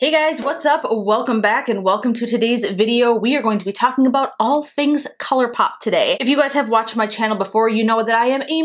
Hey guys, what's up? Welcome back and welcome to today's video. We are going to be talking about all things Colourpop today. If you guys have watched my channel before, you know that I am a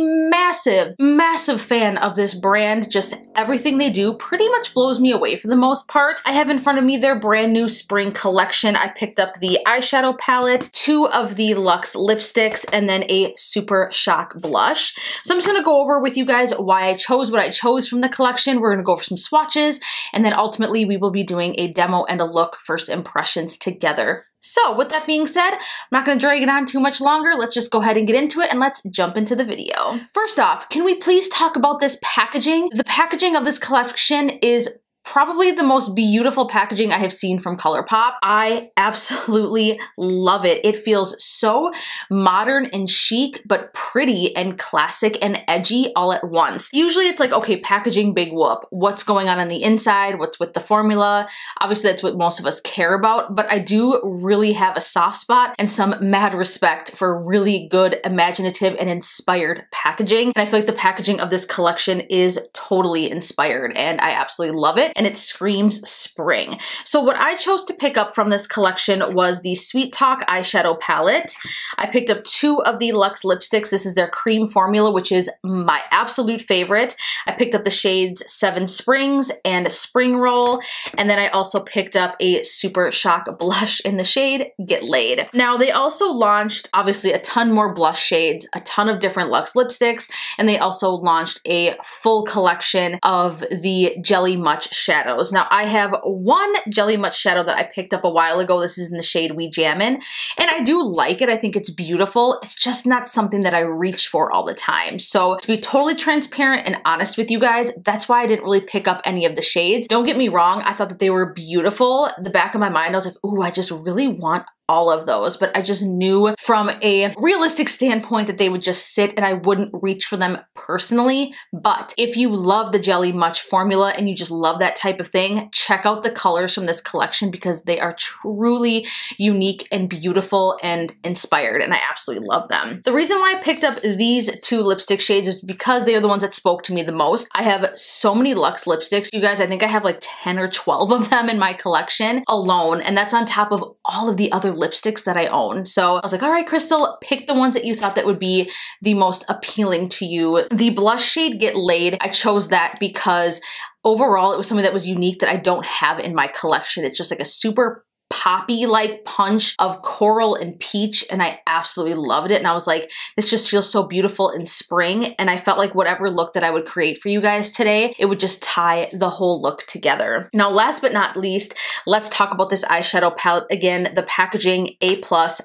massive fan of this brand. Just everything they do pretty much blows me away for the most part. I have in front of me their brand new spring collection. I picked up the eyeshadow palette, 2 of the Luxe lipsticks, and then a Super Shock blush. So I'm just gonna go over with you guys why I chose what I chose from the collection. We're gonna go over some swatches, and then ultimately we will be doing a demo and a look first impressions together. So with that being said, I'm not going to drag it on too much longer. Let's just go ahead and get into it and let's jump into the video. First off, can we please talk about this packaging? The packaging of this collection is probably the most beautiful packaging I have seen from Colourpop. I absolutely love it. It feels so modern and chic, but pretty and classic and edgy all at once. Usually it's like, okay, packaging, big whoop. What's going on the inside? What's with the formula? Obviously that's what most of us care about, but I do really have a soft spot and some mad respect for really good, imaginative, and inspired packaging. And I feel like the packaging of this collection is totally inspired and I absolutely love it. And it screams spring. So what I chose to pick up from this collection was the Sweet Talk eyeshadow palette. I picked up 2 of the Luxe lipsticks. This is their cream formula, which is my absolute favorite. I picked up the shades 7 Springs and Spring Roll. And then I also picked up a Super Shock blush in the shade Get Laid. Now they also launched obviously a ton more blush shades, a ton of different Luxe lipsticks, and they also launched a full collection of the Jelly Much shadows. Now I have one Jelly Much shadow that I picked up a while ago. This is in the shade We Jammin', and I do like it. I think it's beautiful. It's just not something that I reach for all the time. So to be totally transparent and honest with you guys, that's why I didn't really pick up any of the shades. Don't get me wrong, I thought that they were beautiful. The back of my mind, I was like, ooh, I just really want all of those, but I just knew from a realistic standpoint that they would just sit and I wouldn't reach for them personally. But if you love the Jelly Much formula and you just love that type of thing, check out the colors from this collection because they are truly unique and beautiful and inspired, and I absolutely love them. The reason why I picked up these 2 lipstick shades is because they are the ones that spoke to me the most. I have so many Luxe lipsticks, you guys. I think I have like 10 or 12 of them in my collection alone, and that's on top of all of the other lipsticks that I own. So I was like, all right, Crystal, pick the ones that you thought that would be the most appealing to you. The blush shade Get Laid, I chose that because overall it was something that was unique that I don't have in my collection. It's just like a super poppy-like punch of coral and peach, and I absolutely loved it. And I was like, this just feels so beautiful in spring, and I felt like whatever look that I would create for you guys today, it would just tie the whole look together. Now, last but not least, let's talk about this eyeshadow palette. Again, the packaging, A+,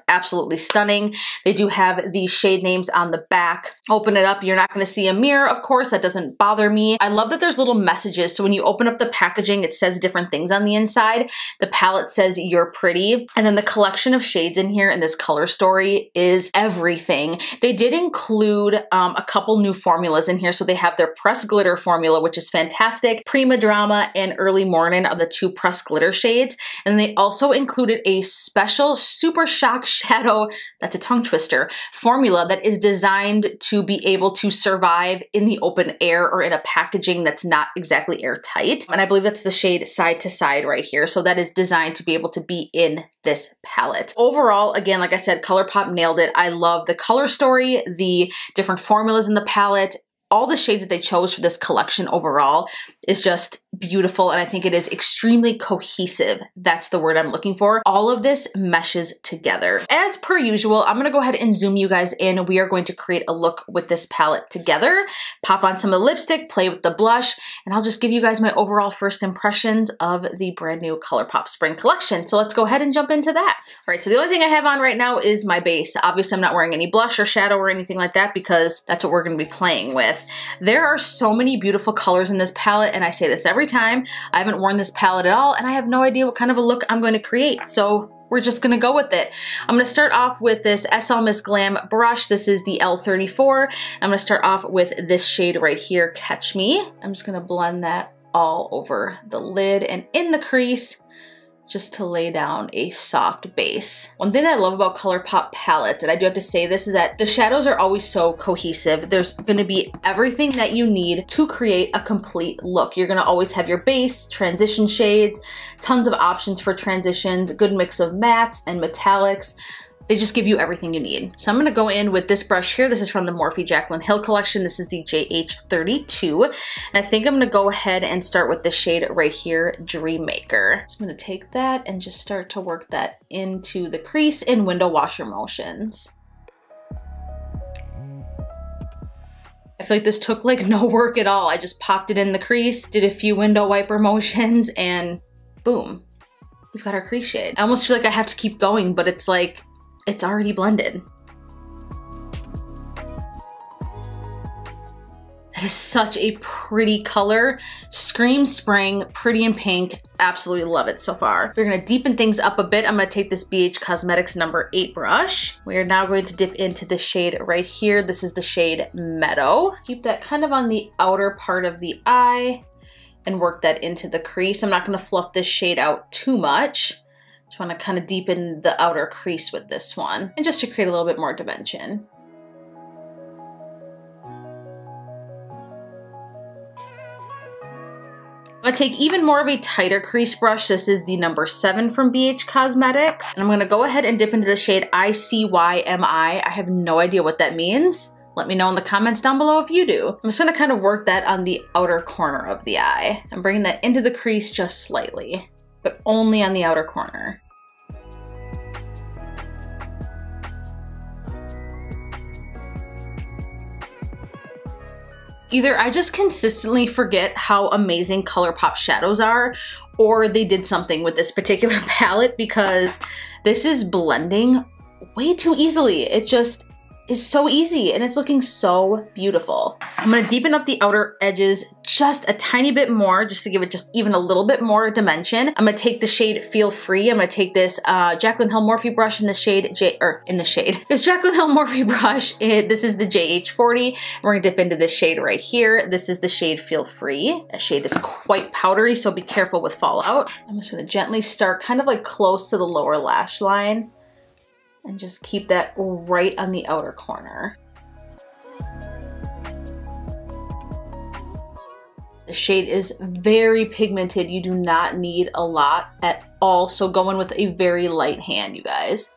absolutely stunning. They do have the shade names on the back. Open it up, you're not going to see a mirror, of course. That doesn't bother me. I love that there's little messages. So when you open up the packaging, it says different things on the inside. The palette says You're Pretty. And then the collection of shades in here in this color story is everything. They did include a couple new formulas in here. So they have their Press Glitter formula, which is fantastic. Prima Drama and Early Morning are the 2 Press Glitter shades. And they also included a special Super Shock shadow, that's a tongue twister, formula that is designed to be able to survive in the open air or in a packaging that's not exactly airtight. And I believe that's the shade Side to Side right here. So that is designed to be able to be in this palette. Overall, again, like I said, Colourpop nailed it. I love the color story, the different formulas in the palette. All the shades that they chose for this collection overall is just beautiful, and I think it is extremely cohesive. That's the word I'm looking for. All of this meshes together. As per usual, I'm gonna go ahead and zoom you guys in. We are going to create a look with this palette together, pop on some of the lipstick, play with the blush, and I'll just give you guys my overall first impressions of the brand new Colourpop Spring Collection. So let's go ahead and jump into that. All right, so the only thing I have on right now is my base. Obviously, I'm not wearing any blush or shadow or anything like that because that's what we're gonna be playing with. There are so many beautiful colors in this palette, and I say this every time. I haven't worn this palette at all, and I have no idea what kind of a look I'm going to create. So we're just gonna go with it. I'm gonna start off with this SL Miss Glam brush. This is the L34. I'm gonna start off with this shade right here, Catch Me. I'm just gonna blend that all over the lid and in the crease, just to lay down a soft base. One thing that I love about Colourpop palettes, and I do have to say this, is that the shadows are always so cohesive. There's gonna be everything that you need to create a complete look. You're gonna always have your base, transition shades, tons of options for transitions, good mix of mattes and metallics. They just give you everything you need. So I'm gonna go in with this brush here. This is from the Morphe Jaclyn Hill collection. This is the JH32. And I think I'm gonna go ahead and start with the shade right here, Dream Maker. So I'm gonna take that and just start to work that into the crease in window washer motions. I feel like this took like no work at all. I just popped it in the crease, did a few window wiper motions, and boom, we've got our crease shade. I almost feel like I have to keep going, but it's like, it's already blended. That is such a pretty color. Screams spring, pretty in pink. Absolutely love it so far. We're gonna deepen things up a bit. I'm gonna take this BH Cosmetics number 8 brush. We are now going to dip into the shade right here. This is the shade Meadow. Keep that kind of on the outer part of the eye and work that into the crease. I'm not gonna fluff this shade out too much. Just wanna kind of deepen the outer crease with this one, and just to create a little bit more dimension. I'm gonna take even more of a tighter crease brush. This is the number 7 from BH Cosmetics. And I'm gonna go ahead and dip into the shade ICYMI. I have no idea what that means. Let me know in the comments down below if you do. I'm just gonna kind of work that on the outer corner of the eye. I'm bringing that into the crease just slightly, but only on the outer corner. Either I just consistently forget how amazing Colourpop shadows are, or they did something with this particular palette, because this is blending way too easily. It just is so easy and it's looking so beautiful. I'm gonna deepen up the outer edges just a tiny bit more, just to give it just even a little bit more dimension. I'm gonna take the shade Feel Free. I'm gonna take this Jaclyn Hill Morphe brush in the shade this Jaclyn Hill Morphe brush. This is the JH40. We're gonna dip into this shade right here. This is the shade Feel Free. That shade is quite powdery, so be careful with fallout. I'm just gonna gently start kind of like close to the lower lash line, and just keep that right on the outer corner. The shade is very pigmented. You do not need a lot at all, so go in with a very light hand, you guys.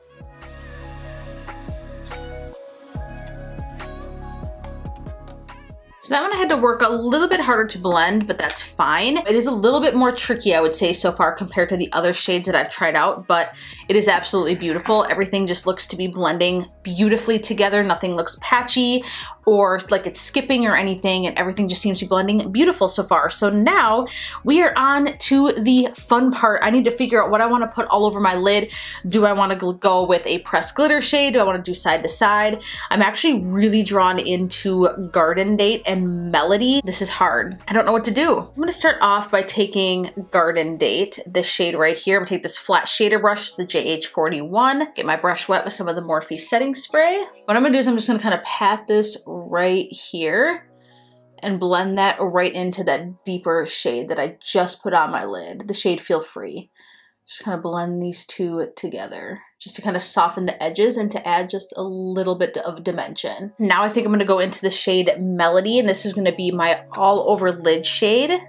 So that one I had to work a little bit harder to blend, but that's fine. It is a little bit more tricky, I would say, so far compared to the other shades that I've tried out, but it is absolutely beautiful. Everything just looks to be blending beautifully together. Nothing looks patchy or like it's skipping or anything, and everything just seems to be blending beautiful so far. So now we are on to the fun part. I need to figure out what I want to put all over my lid. Do I want to go with a pressed glitter shade? Do I want to do side to side? I'm actually really drawn into Garden Date and Melody. This is hard. I don't know what to do. I'm going to start off by taking Garden Date, this shade right here. I'm going to take this flat shader brush, it's the JH41. Get my brush wet with some of the Morphe setting spray. What I'm going to do is I'm just going to kind of pat this right here and blend that right into that deeper shade that I just put on my lid, the shade Feel Free. Just kind of blend these two together just to kind of soften the edges and to add just a little bit of dimension. Now I think I'm going to go into the shade Melody, and this is going to be my all over lid shade.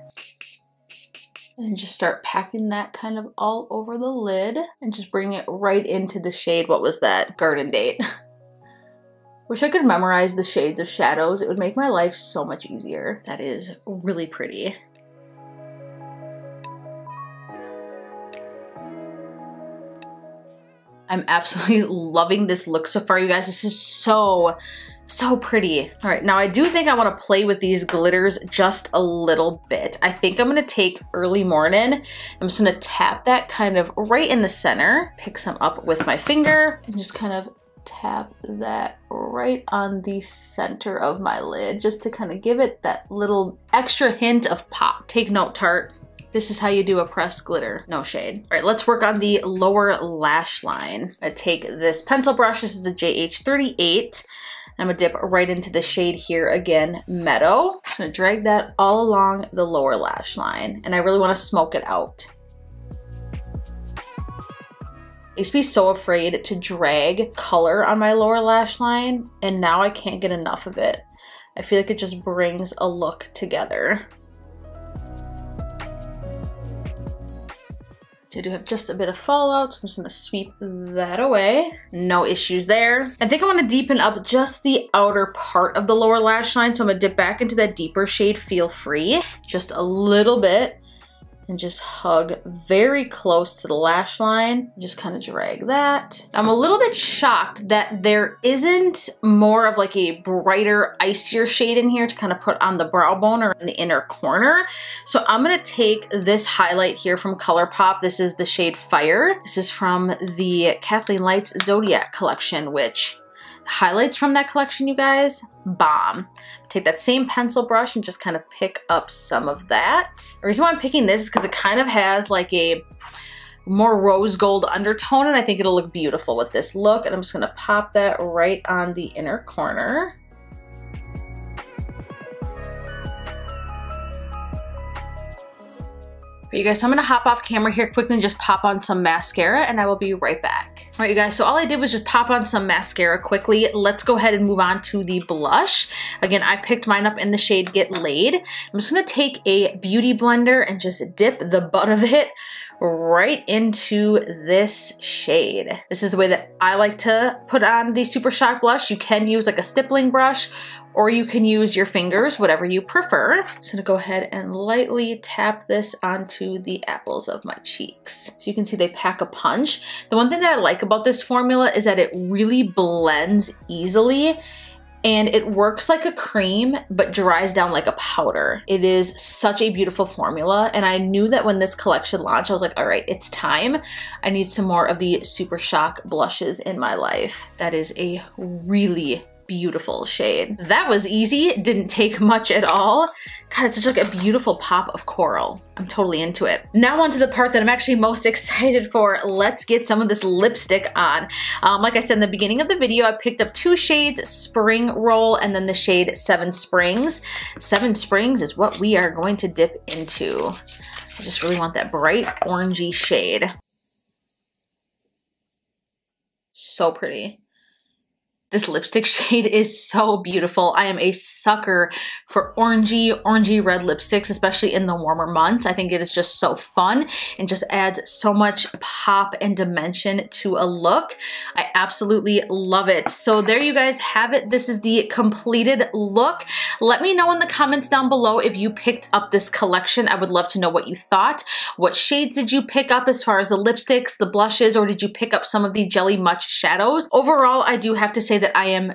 And just start packing that kind of all over the lid and just bring it right into the shade, what was that? Garden Date. Wish I could memorize the shades of shadows. It would make my life so much easier. That is really pretty. I'm absolutely loving this look so far, you guys. This is so pretty. All right, now I do think I want to play with these glitters just a little bit. I think I'm going to take Early Morning. I'm just going to tap that kind of right in the center, pick some up with my finger, and just kind of tap that right on the center of my lid, just to kind of give it that little extra hint of pop. Take note, Tarte. This is how you do a pressed glitter, no shade. All right, let's work on the lower lash line. I take this pencil brush, this is the JH38. I'm gonna dip right into the shade here again, Meadow. Just gonna drag that all along the lower lash line, and I really wanna smoke it out. I used to be so afraid to drag color on my lower lash line, and now I can't get enough of it. I feel like it just brings a look together. I do have just a bit of fallout, so I'm just gonna sweep that away. No issues there. I think I wanna deepen up just the outer part of the lower lash line, so I'm gonna dip back into that deeper shade, Feel Free, just a little bit, and just hug very close to the lash line. Just kind of drag that. I'm a little bit shocked that there isn't more of like a brighter, icier shade in here to kind of put on the brow bone or in the inner corner. So I'm gonna take this highlight here from Colourpop. This is the shade Fire. This is from the Kathleen Lights Zodiac collection, which highlights from that collection, you guys, bomb. Take that same pencil brush and just kind of pick up some of that. The reason why I'm picking this is because it kind of has like a more rose gold undertone, and I think it'll look beautiful with this look. And I'm just gonna pop that right on the inner corner. You guys, so I'm gonna hop off camera here quickly and just pop on some mascara, and I will be right back. All right, you guys, so all I did was just pop on some mascara quickly. Let's go ahead and move on to the blush. Again, I picked mine up in the shade Get Laid. I'm just gonna take a beauty blender and just dip the butt of it right into this shade. This is the way that I like to put on the Super Shock blush. You can use like a stippling brush, or you can use your fingers, whatever you prefer. I'm just gonna go ahead and lightly tap this onto the apples of my cheeks. So you can see they pack a punch. The one thing that I like about this formula is that it really blends easily, and it works like a cream, but dries down like a powder. It is such a beautiful formula, and I knew that when this collection launched, I was like, all right, it's time. I need some more of the Super Shock blushes in my life. That is a really beautiful shade. That was easy, it didn't take much at all. God, it's such like a beautiful pop of coral. I'm totally into it. Now on to the part that I'm actually most excited for. Let's get some of this lipstick on. Like I said in the beginning of the video, I picked up two shades, Spring Roll and then the shade Seven Springs. Seven Springs is what we are going to dip into. I just really want that bright orangey shade. So pretty. This lipstick shade is so beautiful. I am a sucker for orangey red lipsticks, especially in the warmer months. I think it is just so fun and just adds so much pop and dimension to a look. I absolutely love it. So there you guys have it. This is the completed look. Let me know in the comments down below if you picked up this collection. I would love to know what you thought. What shades did you pick up as far as the lipsticks, the blushes, or did you pick up some of the Jelly Much shadows? Overall, I do have to say that I am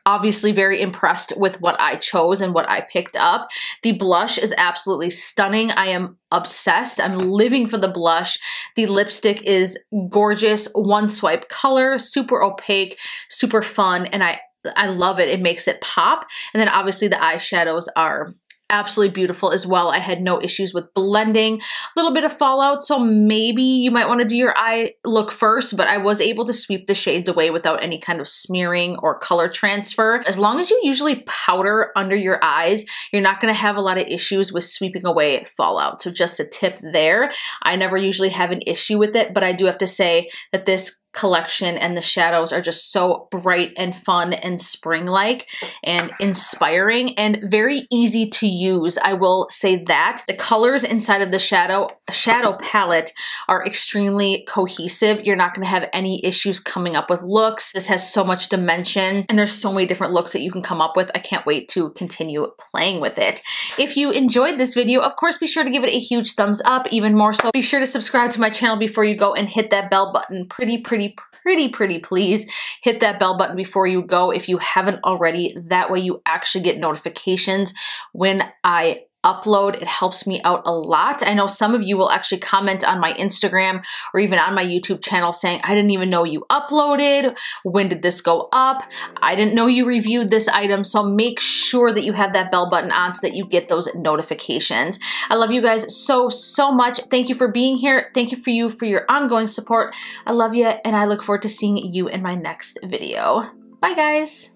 obviously very impressed with what I chose and what I picked up. The blush is absolutely stunning. I am obsessed. I'm living for the blush. The lipstick is gorgeous, one swipe color, super opaque, super fun, and I love it. It makes it pop. And then obviously the eyeshadows are absolutely beautiful as well. I had no issues with blending. A little bit of fallout, so maybe you might want to do your eye look first, but I was able to sweep the shades away without any kind of smearing or color transfer. As long as you usually powder under your eyes, you're not going to have a lot of issues with sweeping away fallout. So just a tip there. I never usually have an issue with it, but I do have to say that this collection and the shadows are just so bright and fun and spring-like and inspiring and very easy to use. I will say that. The colors inside of the shadow palette are extremely cohesive. You're not going to have any issues coming up with looks. This has so much dimension and there's so many different looks that you can come up with. I can't wait to continue playing with it. If you enjoyed this video, of course, be sure to give it a huge thumbs up. Even more so, be sure to subscribe to my channel before you go and hit that bell button. Pretty please hit that bell button before you go if you haven't already. That way you actually get notifications when I upload. It helps me out a lot. I know some of you will actually comment on my Instagram or even on my YouTube channel saying, I didn't even know you uploaded. When did this go up? I didn't know you reviewed this item. So make sure that you have that bell button on so that you get those notifications. I love you guys so much. Thank you for being here. Thank you for your ongoing support. I love you and I look forward to seeing you in my next video. Bye guys.